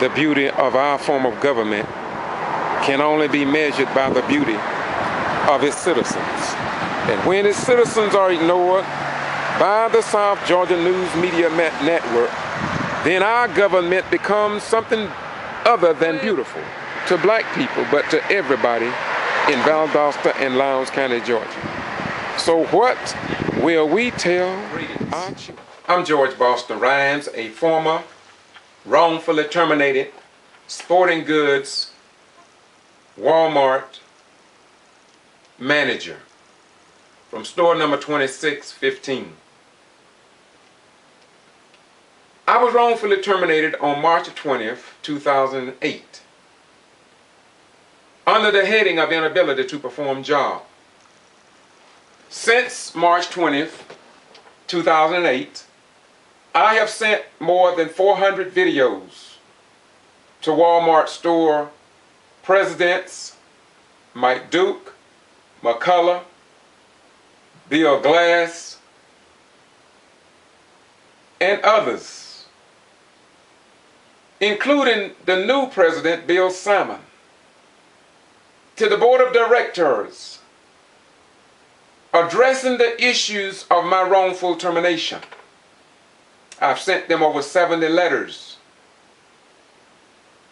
the beauty of our form of government can only be measured by the beauty of its citizens. And when its citizens are ignored by the South Georgia News Media Network, then our government becomes something other than beautiful to black people, but to everybody in Valdosta and Lowndes County, Georgia. So what will we tell our children? I'm George Boston Rhymes, a former wrongfully terminated sporting goods Wal-Mart manager from store number 2615. I was wrongfully terminated on March 20th, 2008, under the heading of inability to perform job. Since March 20th, 2008, I have sent more than 400 videos to Wal-Mart store presidents, Mike Duke, McCullough, Bill Glass, and others, including the new president, Bill Simon, to the board of directors, addressing the issues of my wrongful termination. I've sent them over 70 letters.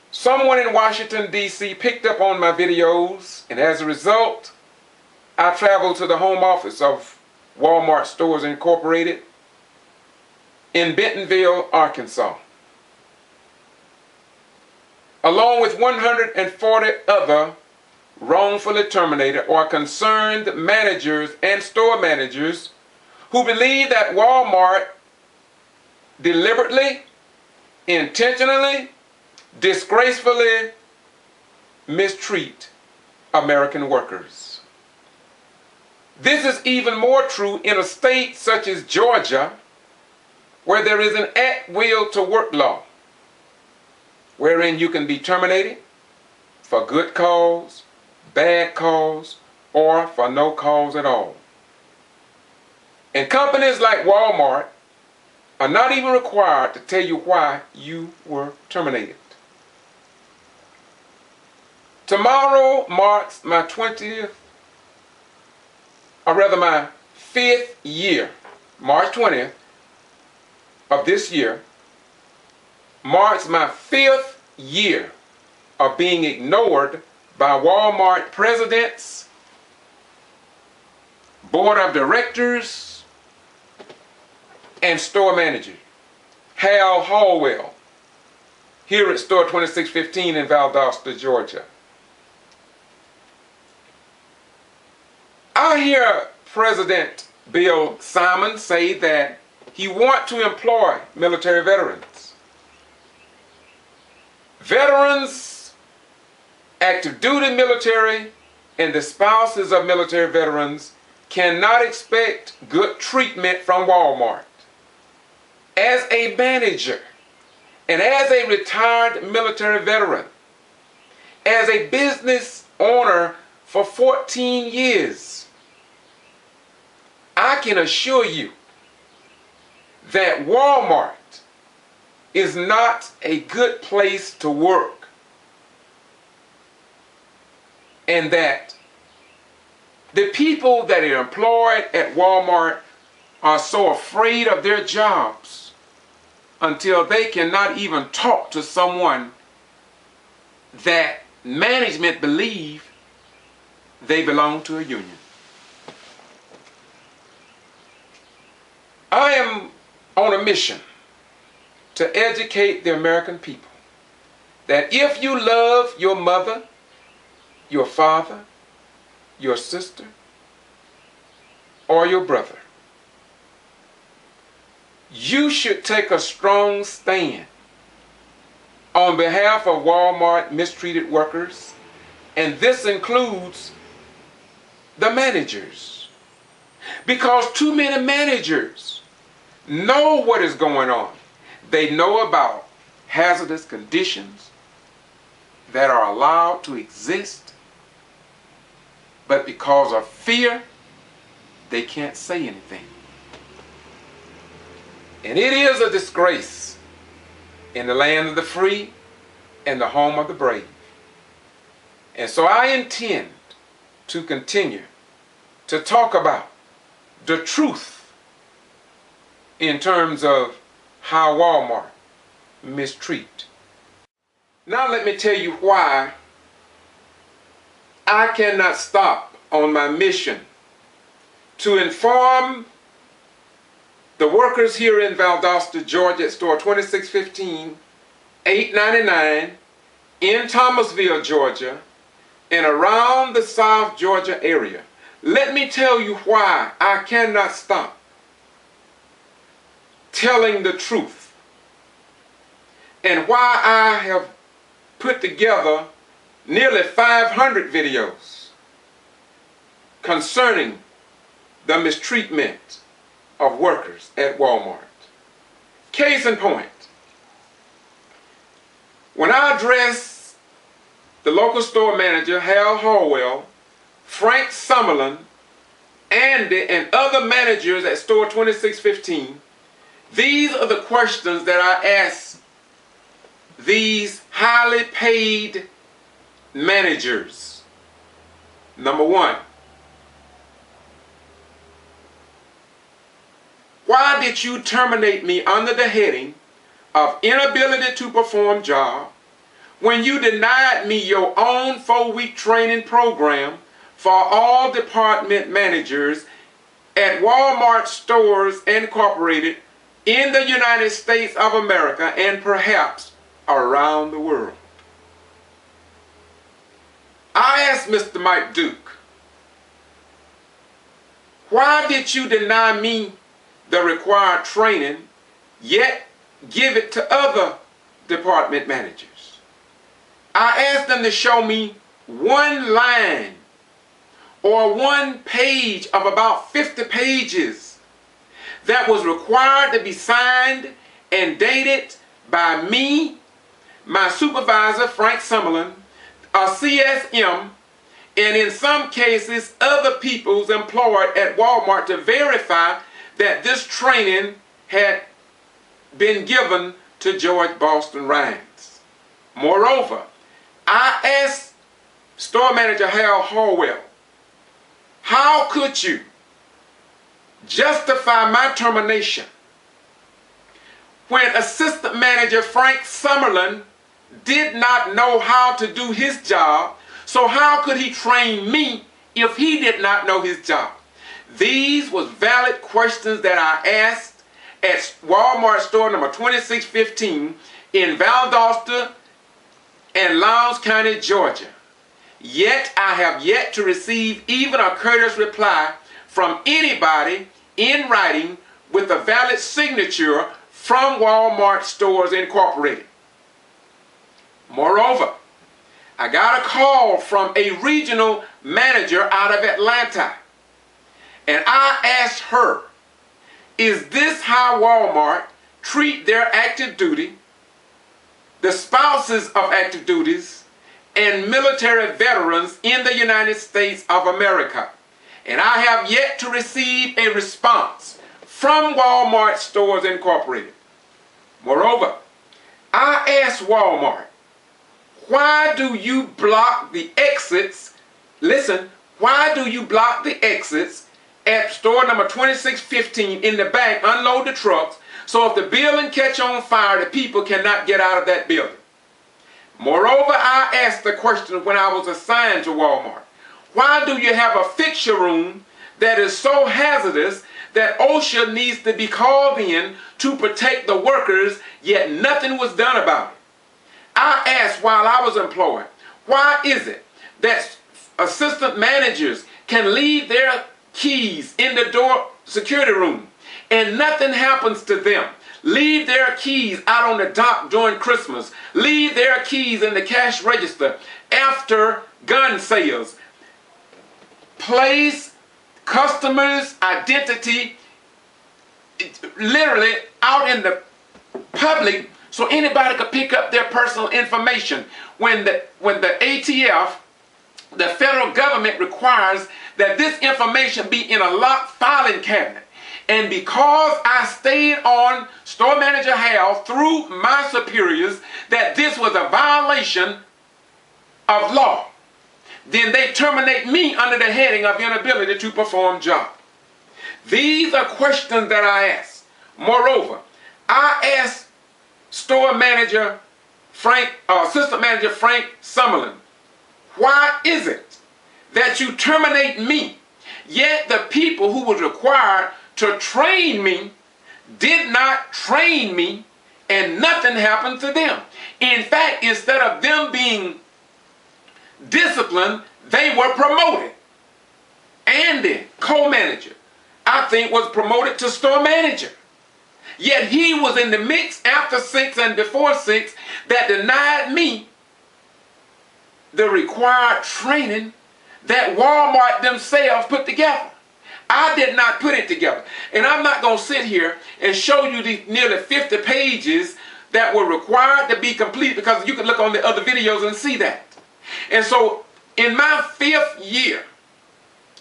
Someone in Washington, D.C. picked up on my videos, and as a result, I traveled to the home office of Wal-Mart Stores Incorporated in Bentonville, Arkansas, along with 140 other wrongfully terminated or concerned managers and store managers who believe that Wal-Mart deliberately, intentionally, disgracefully mistreat American workers. This is even more true in a state such as Georgia, where there is an at-will to work law, wherein you can be terminated for good cause, bad cause, or for no cause at all. And companies like Wal-Mart are not even required to tell you why you were terminated. Tomorrow marks my 20th, or rather my 5th year. March 20th of this year marks my 5th year of being ignored by Wal-Mart presidents, board of directors, and store manager Hal Hallwell here at store 2615 in Valdosta, Georgia. I hear President Bill Simon say that he wants to employ military veterans. Veterans, active duty military, and the spouses of military veterans cannot expect good treatment from Wal-Mart. As a manager, and as a retired military veteran, as a business owner for 14 years, I can assure you that Wal-Mart is not a good place to work, and that the people that are employed at Wal-Mart are so afraid of their jobs until they cannot even talk to someone that management believe they belong to a union. I am on a mission to educate the American people that if you love your mother, your father, your sister, or your brother, you should take a strong stand on behalf of Wal-Mart mistreated workers, and this includes the managers, because too many managers know what is going on. They know about hazardous conditions that are allowed to exist, but because of fear, they can't say anything. And it is a disgrace in the land of the free and the home of the brave. And so I intend to continue to talk about the truth in terms of how Wal-Mart mistreat. Now let me tell you why I cannot stop on my mission to inform the workers here in Valdosta, Georgia at store 2615, 899, in Thomasville, Georgia, and around the South Georgia area. Let me tell you why I cannot stop telling the truth and why I have put together nearly 500 videos concerning the mistreatment of workers at Wal-Mart. Case in point, when I addressed the local store manager, Hal Hallwell, Frank Summerlin, Andy, and other managers at store 2615, these are the questions that I asked these highly paid managers. Number one, why did you terminate me under the heading of inability to perform job when you denied me your own 4-week training program for all department managers at Wal-Mart Stores Incorporated in the United States of America and perhaps around the world? I asked Mr. Mike Duke, why did you deny me the required training, yet give it to other department managers? I asked them to show me one line or one page of about 50 pages that was required to be signed and dated by me, my supervisor, Frank Summerlin, a CSM, and in some cases other people's employed at Wal-Mart to verify that this training had been given to George Boston Rhines. Moreover, I asked store manager Hal Hallwell, how could you justify my termination when assistant manager Frank Summerlin did not know how to do his job? So how could he train me if he did not know his job? These was valid questions that I asked at Wal-Mart store number 2615 in Valdosta and Lowndes County, Georgia. Yet I have yet to receive even a courteous reply from anybody in writing with a valid signature from Wal-Mart Stores Incorporated. Moreover, I got a call from a regional manager out of Atlanta, and I asked her, is this how Wal-Mart treat their active duty, the spouses of active duties, and military veterans in the United States of America? And I have yet to receive a response from Wal-Mart Stores Incorporated. Moreover, I asked Wal-Mart, why do you block the exits? Listen, why do you block the exits at store number 2615 in the back, unload the trucks, so if the building catch on fire, the people cannot get out of that building? Moreover, I asked the question when I was assigned to Wal-Mart, why do you have a fixture room that is so hazardous that OSHA needs to be called in to protect the workers, yet nothing was done about it? I asked while I was employed, why is it that assistant managers can leave their keys in the door security room and nothing happens to them? Leave their keys out on the dock during Christmas. Leave their keys in the cash register after gun sales. Place customers' identity literally out in the public so anybody could pick up their personal information. When the ATF, the federal government, requires that this information be in a locked filing cabinet, And because I stayed on store manager Hal through my superiors that this was a violation of law, then they terminate me under the heading of inability to perform job. These are questions that I ask. Moreover, I asked store manager Frank, assistant manager Frank Summerlin, why is it that you terminate me, yet the people who was required to train me did not train me and nothing happened to them? In fact, instead of them being disciplined, they were promoted. Andy, co-manager, I think was promoted to store manager. Yet he was in the mix after 6 and before 6 that denied me the required training that Wal-Mart themselves put together. I did not put it together. And I'm not going to sit here and show you these nearly 50 pages that were required to be complete, because you can look on the other videos and see that. And so in my 5th year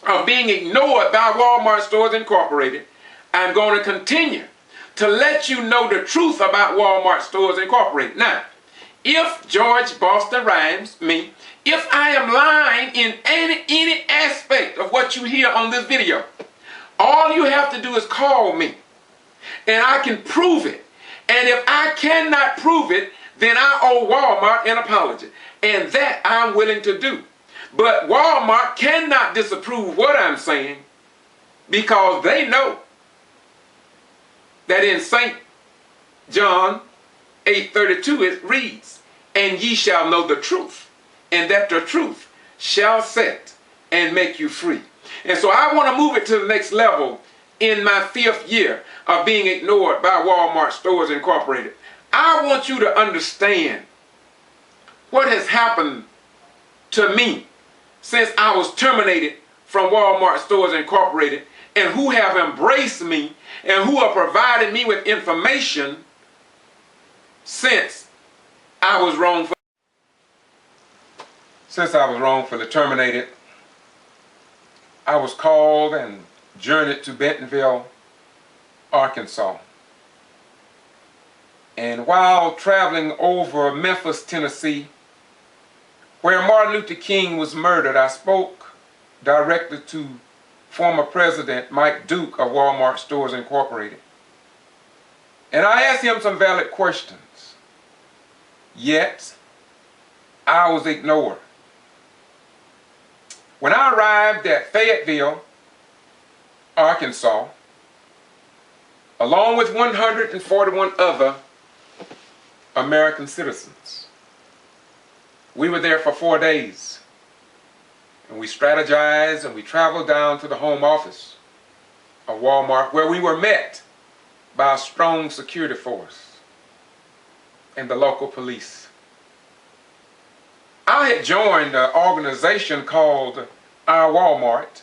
of being ignored by Wal-Mart Stores Incorporated, I'm going to continue to let you know the truth about Wal-Mart Stores Incorporated. Now, if George Boston Rhymes, me, if I am lying in any aspect of what you hear on this video, all you have to do is call me, and I can prove it. And if I cannot prove it, then I owe Wal-Mart an apology. And that I'm willing to do. But Wal-Mart cannot disapprove what I'm saying, because they know that in St. John 8:32 it reads, and ye shall know the truth, and that the truth shall set and make you free. And so I want to move it to the next level in my 5th year of being ignored by Wal-Mart Stores Incorporated. I want you to understand what has happened to me since I was terminated from Wal-Mart Stores Incorporated, and who have embraced me and who have provided me with information since I was wrongfully terminated. I was called and journeyed to Bentonville, Arkansas. And while traveling over Memphis, Tennessee, where Martin Luther King was murdered, I spoke directly to former President Mike Duke of Wal-Mart Stores Incorporated. And I asked him some valid questions. Yet, I was ignored. When I arrived at Fayetteville, Arkansas, along with 141 other American citizens, we were there for 4 days. And we strategized and we traveled down to the home office of Wal-Mart, where we were met by a strong security force and the local police. I had joined an organization called Our Wal-Mart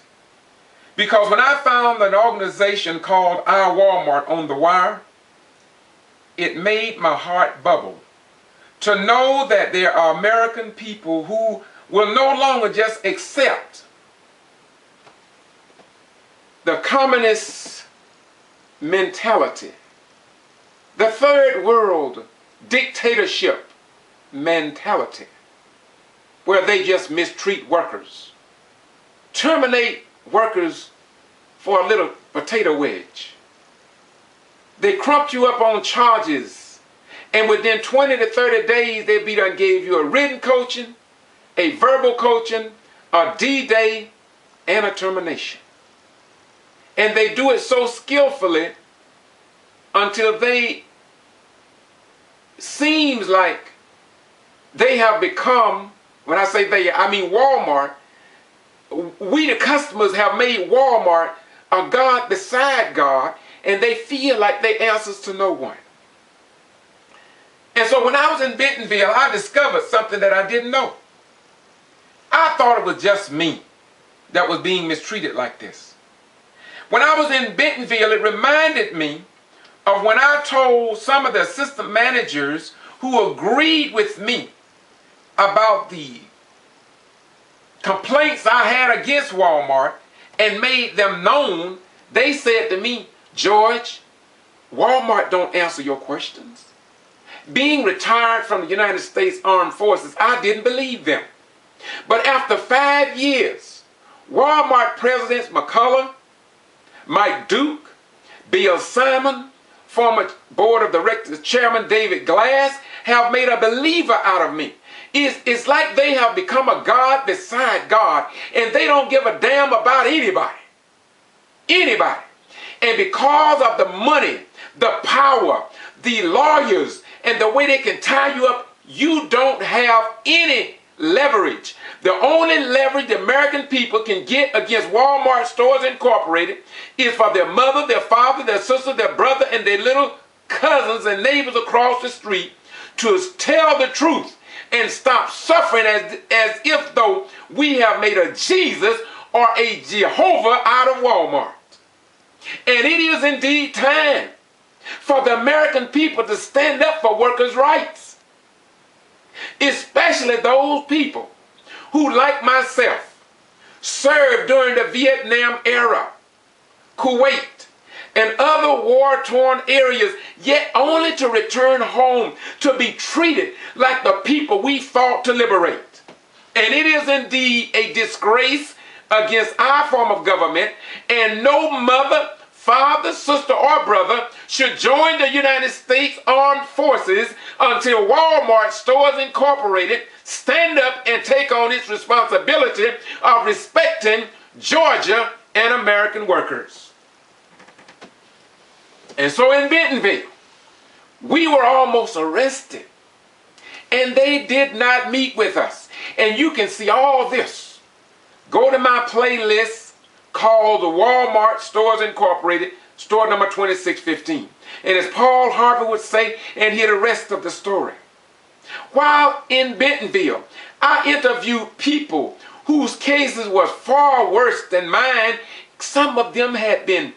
because when I found an organization called Our Wal-Mart on the wire, it made my heart bubble to know that there are American people who will no longer just accept the communist mentality, the third world dictatorship mentality, where they just mistreat workers, terminate workers for a little potato wedge. They crump you up on charges, and within 20 to 30 days they'll be done gave you a written coaching, a verbal coaching, a D-Day, and a termination. And they do it so skillfully until they seems like they have become, when I say they, I mean Wal-Mart, we the customers have made Wal-Mart a God beside God, and they feel like they answers to no one. And so when I was in Bentonville, I discovered something that I didn't know. I thought it was just me that was being mistreated like this. When I was in Bentonville, it reminded me of when I told some of the assistant managers who agreed with me about the complaints I had against Wal-Mart and made them known. They said to me, George, Walmart don't answer your questions. Being retired from the United States Armed Forces, I didn't believe them. But after 5 years, Walmart presidents McCullough, Mike Duke, Bill Simon, former board of directors chairman David Glass have made a believer out of me. It's like they have become a God beside God, and they don't give a damn about anybody. Anybody. And because of the money, the power, the lawyers, and the way they can tie you up, you don't have any leverage. The only leverage the American people can get against Wal-Mart Stores Incorporated is for their mother, their father, their sister, their brother, and their little cousins and neighbors across the street to tell the truth and stop suffering as if though we have made a Jesus or a Jehovah out of Walmart. And it is indeed time for the American people to stand up for workers' rights. Especially those people who, like myself, served during the Vietnam era, Kuwait, and other war-torn areas, yet only to return home to be treated like the people we fought to liberate. And it is indeed a disgrace against our form of government, and no mother, father, sister, or brother should join the United States Armed Forces until Wal-Mart Stores Incorporated stand up and take on its responsibility of respecting Georgia and American workers. And so in Bentonville, we were almost arrested, and they did not meet with us. And you can see all this. Go to my playlist called the Wal-Mart Stores Incorporated, store number 2615. And as Paul Harvey would say, and hear the rest of the story. While in Bentonville, I interviewed people whose cases was far worse than mine. Some of them had been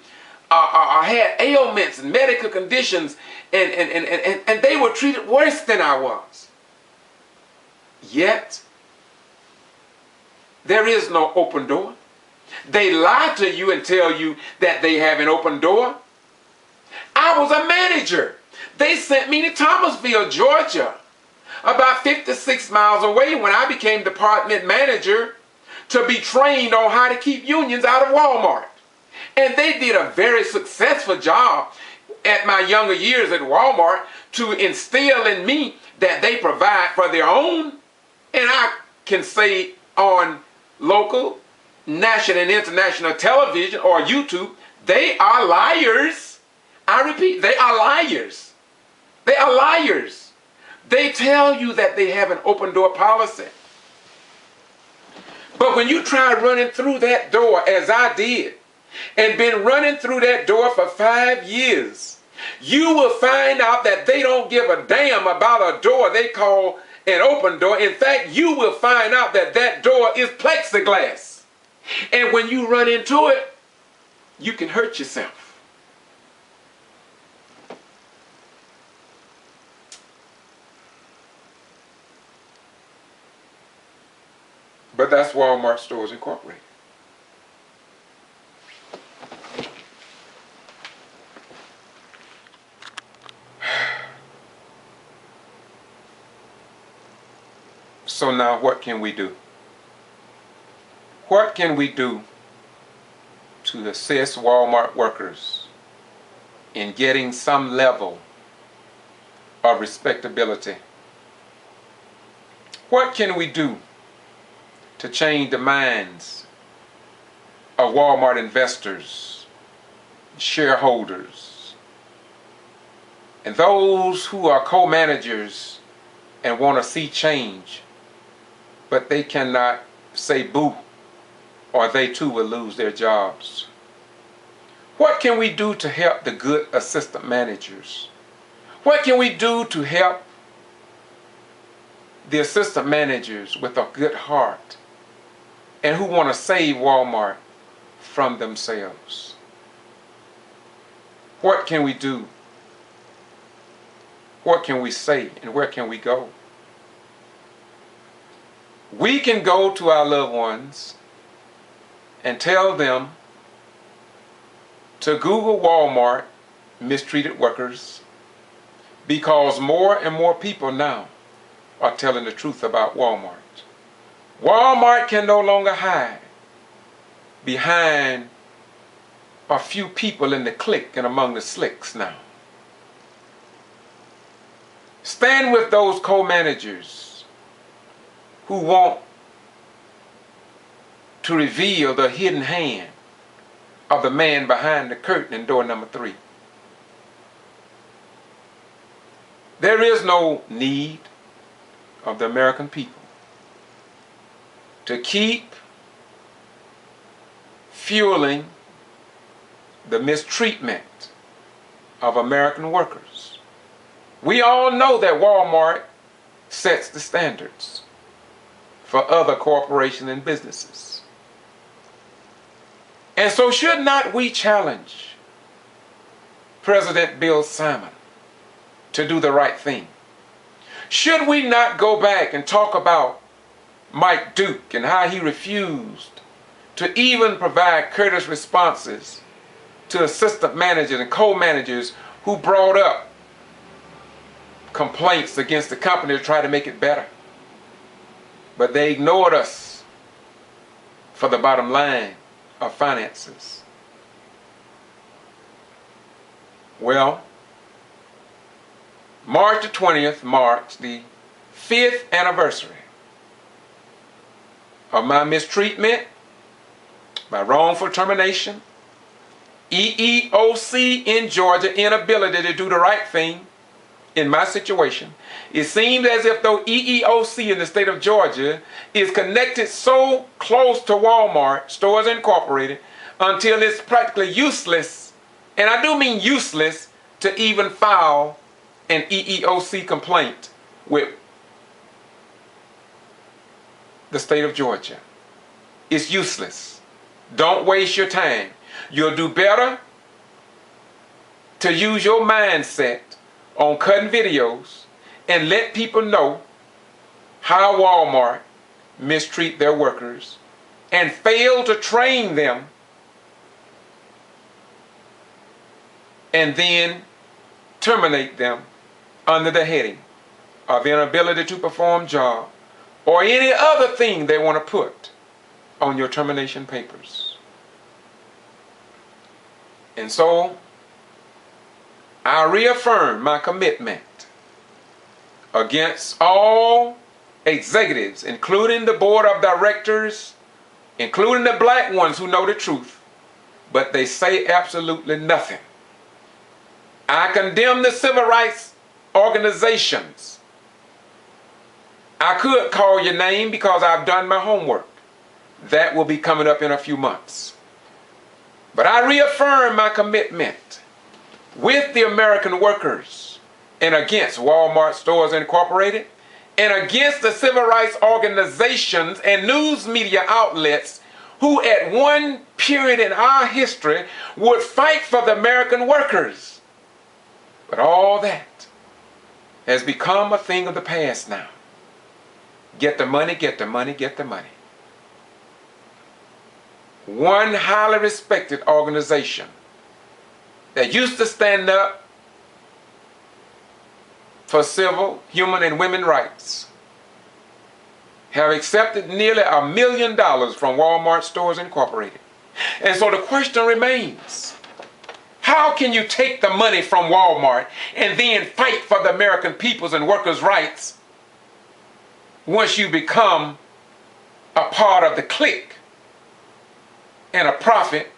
had ailments and medical conditions, and they were treated worse than I was. Yet, there is no open door. They lie to you and tell you that they have an open door. I was a manager. They sent me to Thomasville, Georgia, about 56 miles away when I became department manager to be trained on how to keep unions out of Walmart. And they did a very successful job at my younger years at Walmart to instill in me that they provide for their own. And I can say on local, national, and international television or YouTube, they are liars. I repeat, they are liars. They are liars. They tell you that they have an open door policy. But when you try running through that door, as I did, and been running through that door for 5 years, you will find out that they don't give a damn about a door they call an open door. In fact, you will find out that that door is plexiglass. And when you run into it, you can hurt yourself. But that's Wal-Mart Stores Incorporated. So now what can we do? What can we do to assist Walmart workers in getting some level of respectability? What can we do to change the minds of Walmart investors, shareholders, and those who are co-managers and want to see change, but they cannot say boo, or they too will lose their jobs? What can we do to help the good assistant managers? What can we do to help the assistant managers with a good heart and who want to save Walmart from themselves? What can we do? What can we say, and where can we go? We can go to our loved ones and tell them to Google Walmart mistreated workers, because more and more people now are telling the truth about Walmart. Walmart can no longer hide behind a few people in the clique and among the slicks now. Stand with those co-managers who want to reveal the hidden hand of the man behind the curtain in door number 3. There is no need of the American people to keep fueling the mistreatment of American workers. We all know that Walmart sets the standards for other corporations and businesses. And so should not we challenge President Bill Simon to do the right thing? Should we not go back and talk about Mike Duke and how he refused to even provide courteous responses to assistant managers and co-managers who brought up complaints against the company to try to make it better? But they ignored us for the bottom line of finances. Well, March the 20th marks the 5th anniversary of my mistreatment, my wrongful termination, EEOC in Georgia inability to do the right thing in my situation. It seems as if though EEOC in the state of Georgia is connected so close to Wal-Mart Stores Incorporated until it's practically useless, and I do mean useless, to even file an EEOC complaint with the state of Georgia. It's useless. Don't waste your time. You'll do better to use your mindset on cutting videos and let people know how Walmart mistreat their workers and fail to train them, and then terminate them under the heading of inability to perform job or any other thing they want to put on your termination papers. And so I reaffirm my commitment against all executives, including the board of directors, including the black ones who know the truth, but they say absolutely nothing. I condemn the civil rights organizations. I could call your name because I've done my homework. That will be coming up in a few months. But I reaffirm my commitment with the American workers and against Wal-Mart Stores Incorporated and against the civil rights organizations and news media outlets who at one period in our history would fight for the American workers. But all that has become a thing of the past now. Get the money, get the money, get the money. One highly respected organization that used to stand up for civil, human, and women rights have accepted nearly $1 million from Wal-Mart Stores Incorporated. And so the question remains, how can you take the money from Walmart and then fight for the American people's and workers' rights once you become a part of the clique and a prophet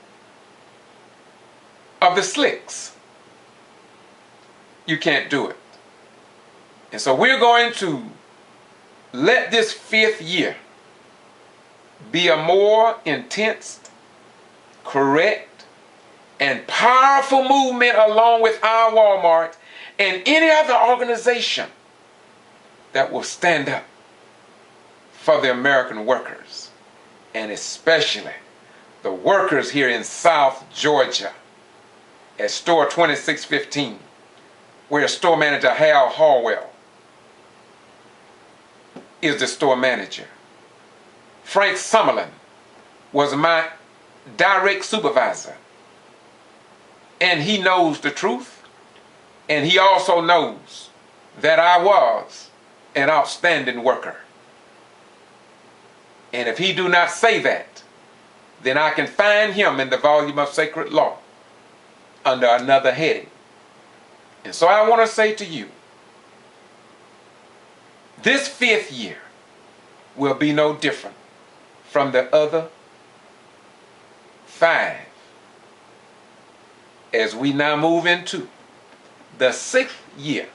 of the slicks? You can't do it. And so we're going to let this 5th year be a more intense, correct, and powerful movement along with our Walmart and any other organization that will stand up for the American workers, and especially the workers here in South Georgia at store 2615, where store manager Hal Harwell is the store manager. Frank Summerlin was my direct supervisor And he knows the truth. And he also knows that I was an outstanding worker. And if he do not say that, then I can find him in the volume of sacred law under another heading. And so I want to say to you, this 5th year will be no different from the other 5 as we now move into the 6th year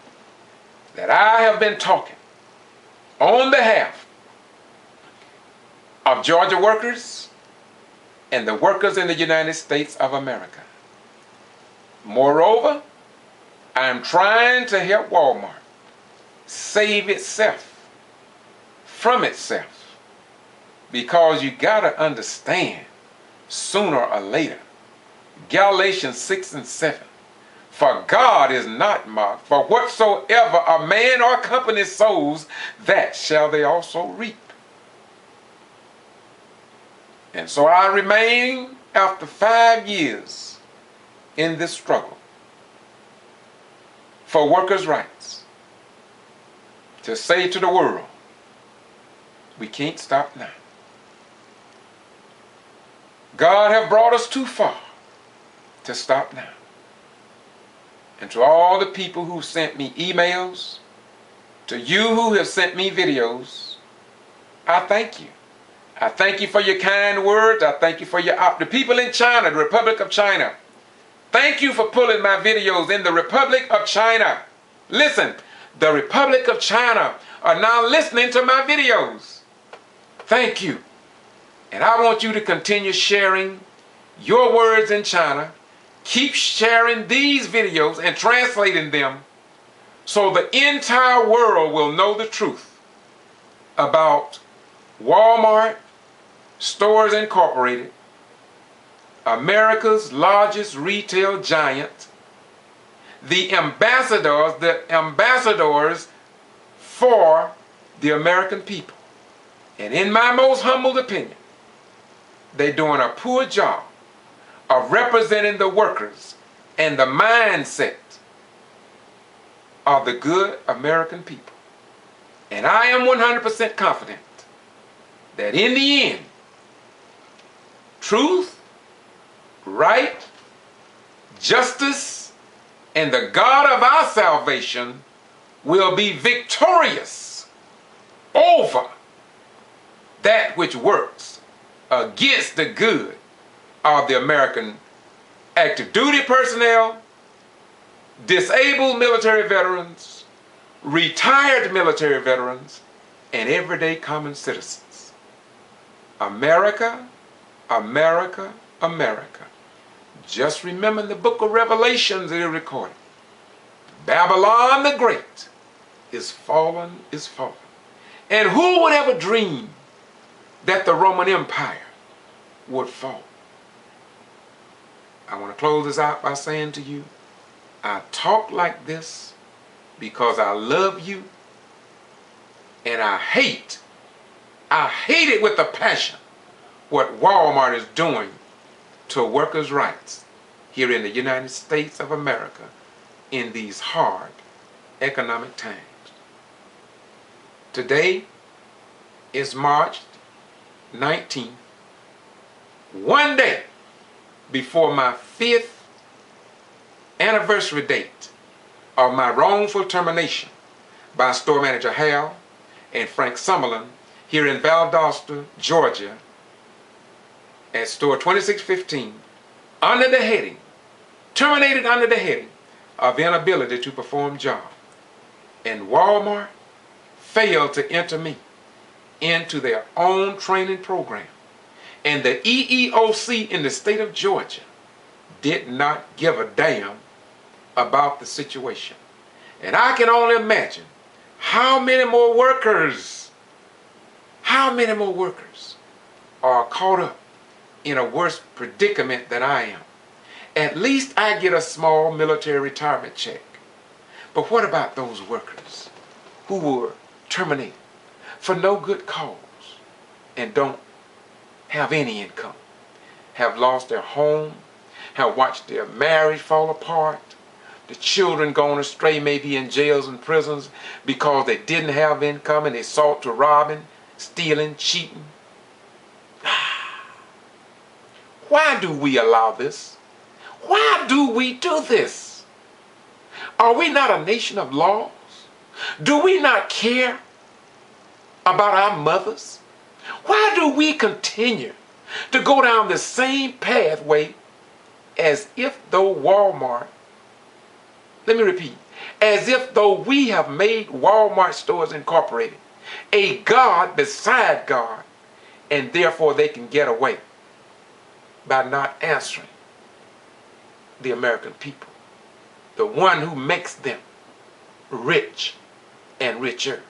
that I have been talking on behalf of Georgia workers and the workers in the United States of America. Moreover, I am trying to help Wal-Mart save itself from itself, because you got to understand, sooner or later, Galatians 6 and 7, for God is not mocked, for whatsoever a man or company sows, that shall they also reap. And so I remain, after 5 years in this struggle for workers' rights, to say to the world, we can't stop now. God have brought us too far to stop now. And to all the people who sent me emails, to you who have sent me videos, I thank you. I thank you for your kind words. I thank you for your the people in China, the Republic of China. Thank you for pulling my videos in the Republic of China. Listen, the Republic of China are now listening to my videos. Thank you. And I want you to continue sharing your words in China. Keep sharing these videos and translating them so the entire world will know the truth about Wal-Mart Stores Incorporated, America's largest retail giant, the ambassadors for the American people. And in my most humble opinion, they're doing a poor job of representing the workers and the mindset of the good American people. And I am 100% confident that in the end, truth, right, justice, and the God of our salvation will be victorious over that which works against the good of the American active duty personnel, disabled military veterans, retired military veterans, and everyday common citizens. America, America, America. Just remember in the book of Revelations it is recorded. Babylon the Great is fallen, is fallen. And who would ever dream that the Roman Empire would fall? I want to close this out by saying to you, I talk like this because I love you, and I hate it with a passion what Wal-Mart is doing to workers' rights here in the United States of America in these hard economic times. Today is March 19th, one day before my 5th anniversary date of my wrongful termination by store manager Hal and Frank Summerlin here in Valdosta, Georgia, at store 2615, under the heading, terminated under the heading of inability to perform job. And Wal-Mart failed to enter me into their own training program. And the EEOC in the state of Georgia did not give a damn about the situation. And I can only imagine how many more workers are caught up in a worse predicament than I am. At least I get a small military retirement check. But what about those workers who were terminated for no good cause and don't have any income, have lost their home, have watched their marriage fall apart, the children gone astray, maybe in jails and prisons because they didn't have income and they sought to robbing, stealing, cheating. Why do we allow this? Why do we do this? Are we not a nation of laws? Do we not care about our mothers? Why do we continue to go down the same pathway as if though Wal-Mart, let me repeat, as if though we have made Wal-Mart Stores Incorporated a God beside God, and therefore they can get away by not answering the American people, the one who makes them rich and richer.